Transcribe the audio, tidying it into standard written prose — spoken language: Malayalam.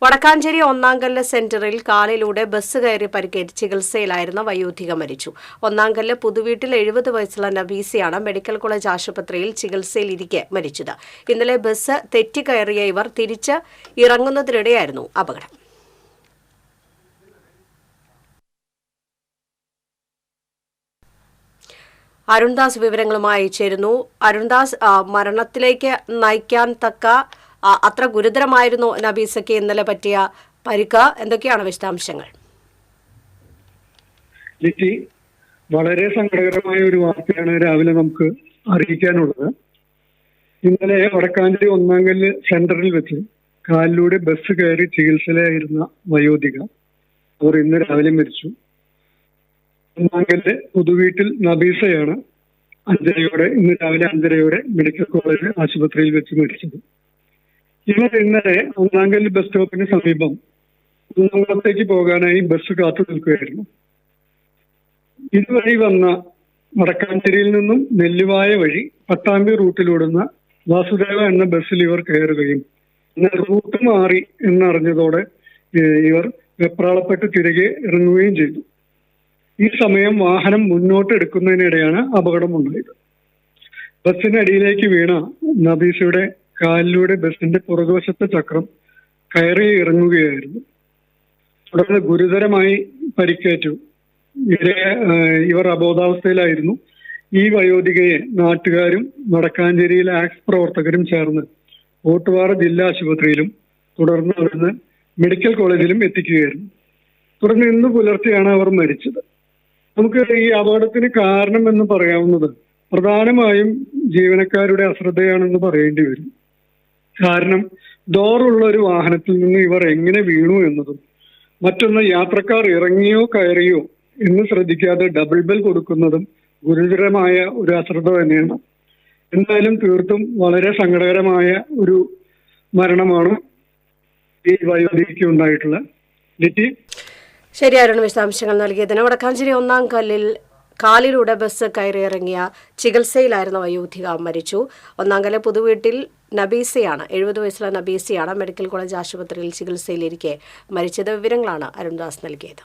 വടക്കാഞ്ചേരി ഒന്നാംകല്ല് സെന്ററിൽ കാലിലൂടെ ബസ് കയറി പരിക്കേറ്റ് ചികിത്സയിലായിരുന്ന വയോധിക മരിച്ചു. ഒന്നാംകല്ല് പുതുവീട്ടിൽ 70 വയസ്സുള്ള നബീസയാണ് മെഡിക്കൽ കോളേജ് ആശുപത്രിയിൽ ചികിത്സയിലിരിക്കെ മരിച്ചത്. ഇന്നലെ ബസ് തെറ്റിക്കയറിയ ഇവർ തിരിച്ച് ഇറങ്ങുന്നതിനിടെയായിരുന്നു അപകടം. അരുൺദാസ് വിവരങ്ങളുമായി ചേരുന്നു. അരുൺദാസ്, മരണത്തിലേക്ക് നയിക്കാൻ തക്ക അത്ര ഗുരുതരമായിരുന്നു നബീസയ്ക്ക് ഇന്നലെ പറ്റിയ പരിക്ക്? എന്തൊക്കെയാണ് വിശദാംശങ്ങൾ? വളരെ സങ്കടകരമായ ഒരു വാർത്തയാണ് രാവിലെ നമുക്ക് അറിയിക്കാനുള്ളത്. ഇന്നലെ വടക്കാഞ്ചേരി ഒന്നാംകല്ല് സെന്ററിൽ വെച്ച് കാലിലൂടെ ബസ് കയറി ചികിത്സയിലായിരുന്ന വയോധിക അവർ ഇന്ന് രാവിലെ മരിച്ചു. ഒന്നാംകല്ല് പുതുവീട്ടിൽ നബീസയാണ് ഇന്ന് രാവിലെ 5:30 മെഡിക്കൽ കോളേജ് ആശുപത്രിയിൽ വെച്ച് മരിച്ചത്. ഇവർ ഇന്നലെ ഒന്നാംകല്ല് ബസ് സ്റ്റോപ്പിന് സമീപം കുന്നംകുളത്തേക്ക് പോകാനായി ബസ് കാത്തു നിൽക്കുകയായിരുന്നു. ഇതുവഴി വന്ന വടക്കാഞ്ചേരിയിൽ നിന്നും നെല്ലുവായ വഴി പട്ടാമ്പി റൂട്ടിലോടുന്ന വാസുദേവ എന്ന ബസ്സിൽ ഇവർ കയറുകയും എന്നാൽ റൂട്ട് മാറി എന്നറിഞ്ഞതോടെ ഇവർ വെപ്രാളപ്പെട്ട് തിരികെ ഇറങ്ങുകയും ചെയ്തു. ഈ സമയം വാഹനം മുന്നോട്ട് എടുക്കുന്നതിനിടെയാണ് അപകടമുണ്ടായത്. ബസ്സിനടിയിലേക്ക് വീണ നബീസയുടെ കാലിലൂടെ ബസിന്റെ പുറകുവശത്തെ ചക്രം കയറി ഇറങ്ങുകയായിരുന്നു. തുടർന്ന് ഗുരുതരമായി പരിക്കേറ്റു. ഇവർ അബോധാവസ്ഥയിലായിരുന്നു. ഈ വയോധികയെ നാട്ടുകാരും വടക്കാഞ്ചേരിയിലെ ആക്സ് പ്രവർത്തകരും ചേർന്ന് ഓട്ടുപാറ ജില്ലാ ആശുപത്രിയിലും തുടർന്ന് അവിടുന്ന് മെഡിക്കൽ കോളേജിലും എത്തിക്കുകയായിരുന്നു. തുടർന്ന് ഇന്ന് പുലർച്ചെയാണ് അവർ മരിച്ചത്. നമുക്ക് ഈ അപകടത്തിന് കാരണം എന്ന് പറയാവുന്നത് പ്രധാനമായും ജീവനക്കാരുടെ അശ്രദ്ധയാണെന്ന് പറയേണ്ടി വരും. കാരണം ഡോറുള്ള ഒരു വാഹനത്തിൽ നിന്ന് ഇവർ എങ്ങനെ വീണു എന്നതും മറ്റൊന്ന് യാത്രക്കാർ ഇറങ്ങിയോ കയറിയോ എന്ന് ശ്രദ്ധിക്കാതെ ഡബിൾ ബെൽ കൊടുക്കുന്നതും ഗുരുതരമായ ഒരു അശ്രദ്ധ തന്നെയാണ്. എന്തായാലും തീർത്തും വളരെ സങ്കടകരമായ ഒരു മരണമാണ് ഈ വയോധികയ്ക്ക് ഉണ്ടായിട്ടുള്ളത്. ശരിയായിരുന്നു വിശദാംശങ്ങൾ നൽകിയതിന്. വടക്കാഞ്ചേരി ഒന്നാംകല്ലിൽ കാലിലൂടെ ബസ് കയറിയിറങ്ങിയ ചികിത്സയിലായിരുന്ന വയോധിക മരിച്ചു. ഒന്നാംകല്ല് പുതുവീട്ടിൽ നബീസയാണ് 70 വയസ്സുള്ള നബീസയാണ് മെഡിക്കൽ കോളേജ് ആശുപത്രിയിൽ ചികിത്സയിലിരിക്കെ മരിച്ചത്. വിവരങ്ങളാണ് അരുൺദാസ് നൽകിയത്.